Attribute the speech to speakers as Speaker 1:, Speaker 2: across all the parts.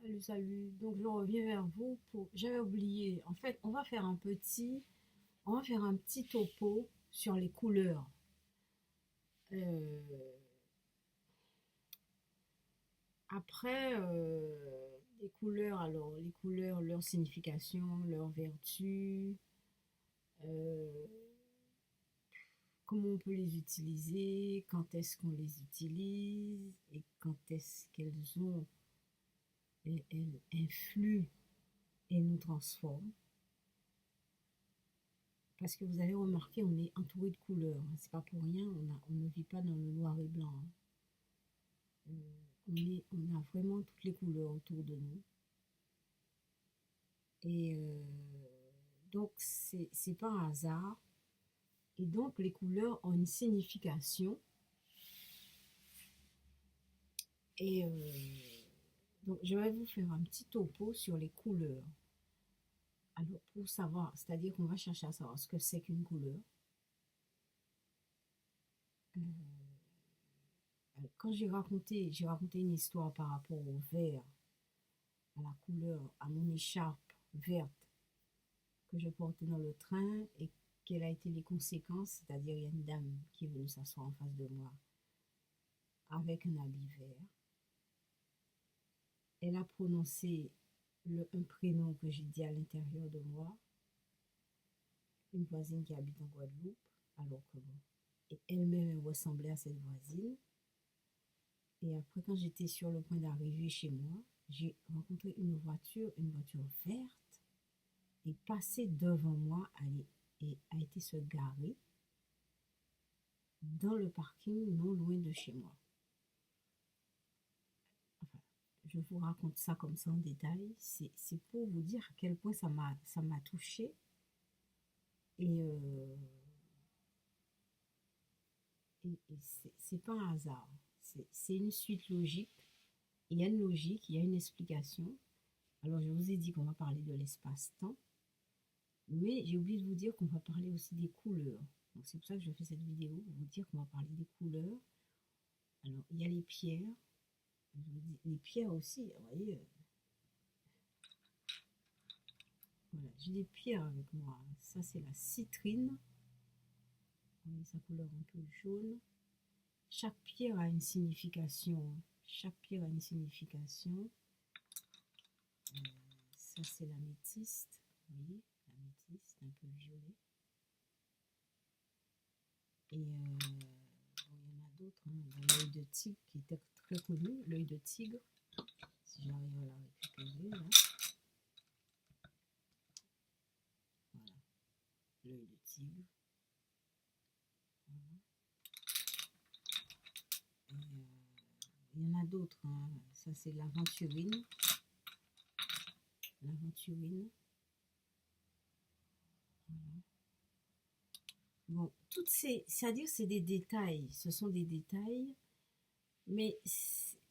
Speaker 1: Salut, salut. Donc, je reviens vers vous pour. J'avais oublié. En fait, on va faire un petit topo sur les couleurs. Euh, les couleurs, alors les couleurs, leur signification, leur vertu, euh, comment on peut les utiliser, quand est-ce qu'on les utilise et quand est-ce elles influent et nous transforment. Parce que vous avez remarqué, on est entouré de couleurs, hein. C'est pas pour rien, on ne vit pas dans le noir et blanc, hein. On a vraiment toutes les couleurs autour de nous. Et donc, c'est pas un hasard. Et donc, les couleurs ont une signification. Et donc, je vais vous faire un petit topo sur les couleurs. Alors, pour savoir, c'est-à-dire qu'on va chercher à savoir ce que c'est qu'une couleur. Euh, Quand j'ai raconté une histoire par rapport au vert, à la couleur, à mon écharpe verte que je portais dans le train et quelles a été les conséquences, c'est-à-dire il y a une dame qui est venue s'asseoir en face de moi avec un habit vert. Elle a prononcé un prénom que j'ai dit à l'intérieur de moi, une voisine qui habite en Guadeloupe, alors que bon, et elle-même ressemblait à cette voisine. Et après, quand j'étais sur le point d'arriver chez moi, j'ai rencontré une voiture verte, est passée devant moi et a été se garer dans le parking non loin de chez moi. Enfin, je vous raconte ça comme ça en détail. C'est pour vous dire à quel point ça m'a touchée. Et, c'est pas un hasard. C'est une suite logique. Il y a une logique, il y a une explication. Alors, je vous ai dit qu'on va parler de l'espace-temps. Mais j'ai oublié de vous dire qu'on va parler aussi des couleurs. Donc c'est pour ça que je fais cette vidéo, pour vous dire qu'on va parler des couleurs. Alors, il y a les pierres. Je vous dis, les pierres aussi, vous voyez, voilà, j'ai des pierres avec moi. Ça, c'est la citrine. Vous voyez sa couleur un peu jaune. Chaque pierre a une signification. Chaque pierre a une signification. Euh, Ça, c'est l'améthyste. Vous voyez, l'améthyste, un peu violet. Et bon, il y en a d'autres, hein. L'œil de tigre qui était très connu, l'œil de tigre, si j'arrive à la récupérer là, voilà, l'œil de tigre. Voilà. Et, il y en a d'autres, hein. Ça c'est l'aventurine, l'aventurine. Voilà. Bon, c'est-à-dire c'est des détails, ce sont des détails, mais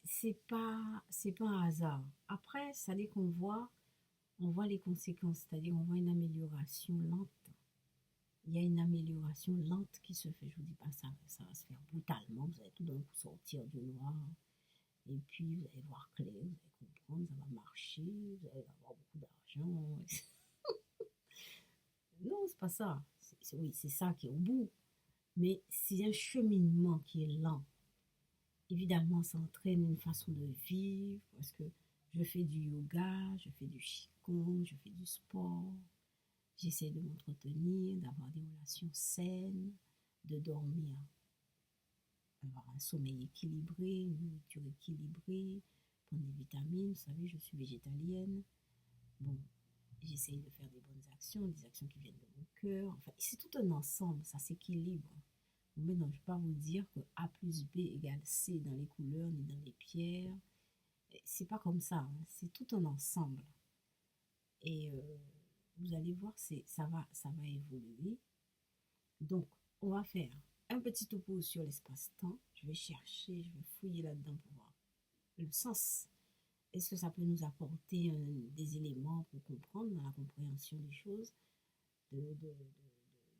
Speaker 1: c'est pas un hasard. Après, c'est-à-dire on voit les conséquences, c'est-à-dire on voit une amélioration lente. Il y a une amélioration lente qui se fait. Je vous dis pas ça, ça va se faire brutalement. Vous allez tout d'un coup sortir du noir. Et puis vous allez voir clair, vous allez comprendre, ça va marcher, vous allez avoir beaucoup d'argent. Non, c'est pas ça. Oui, c'est ça qui est au bout. Mais c'est un cheminement qui est lent. Évidemment, ça entraîne une façon de vivre parce que je fais du yoga, je fais du qigong, je fais du sport. J'essaie de m'entretenir, d'avoir des relations saines, de dormir, avoir un sommeil équilibré, une nourriture équilibrée, prendre des vitamines. Vous savez, je suis végétalienne. Bon, j'essaie de faire des bonnes actions, des actions qui viennent de mon cœur. Enfin, c'est tout un ensemble, ça s'équilibre. Maintenant, je ne vais pas vous dire que A plus B égale C dans les couleurs ni dans les pierres. C'est pas comme ça, hein. C'est tout un ensemble. Et vous allez voir, ça va évoluer. Donc, on va faire un petit topo sur l'espace-temps. Je vais chercher, je vais fouiller là-dedans pour voir le sens. Est-ce que ça peut nous apporter des éléments pour comprendre dans la compréhension des choses, de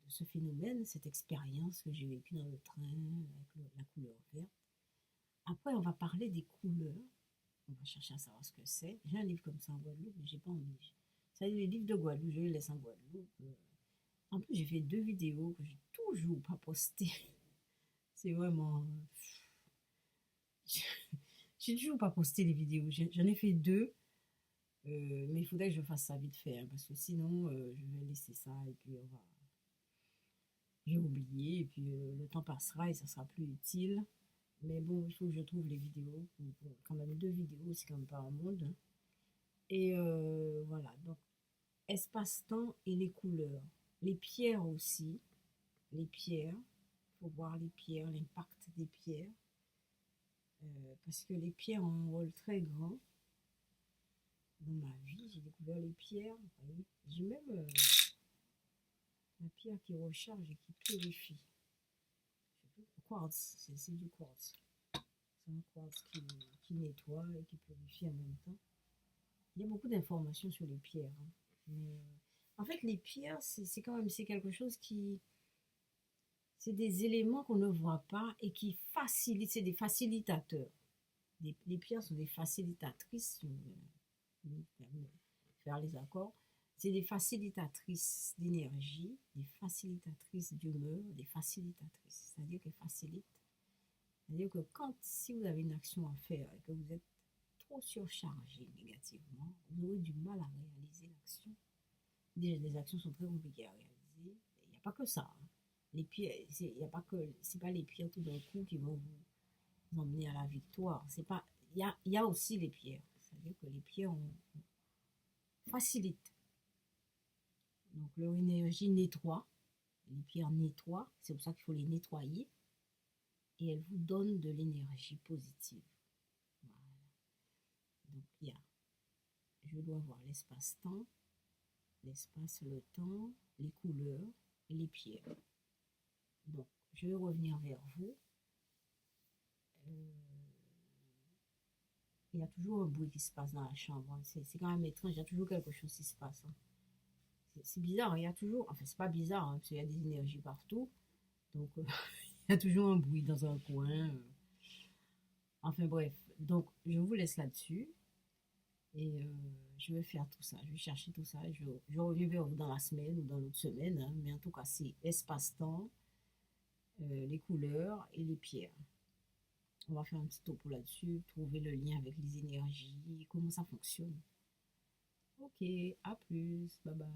Speaker 1: ce phénomène, cette expérience que j'ai vécue dans le train avec la couleur verte. Après, on va parler des couleurs On va chercher à savoir ce que c'est. J'ai un livre comme ça en Guadeloupe, mais j'ai pas envie. Ça, les livres de Guadeloupe, je les laisse en Guadeloupe. En plus, j'ai fait 2 vidéos que j'ai toujours pas postées. C'est vraiment. J'ai toujours pas posté les vidéos. J'en ai fait 2, mais il faudrait que je fasse ça vite fait, hein, parce que sinon, je vais laisser ça et puis j'ai oublié et puis le temps passera et ça sera plus utile. Mais bon, il faut que je trouve les vidéos. Bon, quand même 2 vidéos, c'est quand même pas un monde, hein. Et voilà, donc espace-temps et les couleurs. Les pierres aussi, les pierres, il faut voir les pierres, l'impact des pierres, parce que les pierres ont un rôle très grand dans ma vie. J'ai découvert les pierres, vous voyez. J'ai même la pierre qui recharge et qui purifie. Le quartz, c'est du quartz. C'est un quartz qui nettoie et qui purifie en même temps. Il y a beaucoup d'informations sur les pierres, hein. Mais, en fait, les pierres, c'est quand même c'est quelque chose qui, c'est des éléments qu'on ne voit pas et qui facilitent, c'est des facilitateurs. Les pierres sont des facilitatrices, faire les accords. C'est des facilitatrices d'énergie, des facilitatrices d'humeur, des facilitatrices. C'est-à-dire qu'elles facilitent. C'est-à-dire que si vous avez une action à faire et que vous êtes trop surchargé négativement, vous aurez du mal à réaliser l'action. Déjà, les actions sont très compliquées à réaliser. Il n'y a pas que ça, hein. Les pierres, il y a pas que, c'est pas les pierres tout d'un coup qui vont vous emmener à la victoire. C'est pas, il y a aussi les pierres. C'est-à-dire que les pierres facilitent. Donc leur énergie nettoie. Les pierres nettoient. C'est pour ça qu'il faut les nettoyer. Et elles vous donnent de l'énergie positive. Voilà. Donc je dois voir l'espace-temps, l'espace, le temps, les couleurs et les pierres. Donc, je vais revenir vers vous. Il y a toujours un bruit qui se passe dans la chambre, hein. C'est quand même étrange, il y a toujours quelque chose qui se passe, hein. C'est bizarre, hein. Il y a toujours, enfin c'est pas bizarre, hein, parce qu'il y a des énergies partout, donc il y a toujours un bruit dans un coin. Enfin bref, donc je vous laisse là-dessus et je vais faire tout ça, je vais chercher tout ça, je reviens vers vous dans la semaine ou dans l'autre semaine, hein, mais en tout cas c'est espace-temps, les couleurs et les pierres. On va faire un petit topo là-dessus, trouver le lien avec les énergies, comment ça fonctionne. Ok, à plus, bye bye.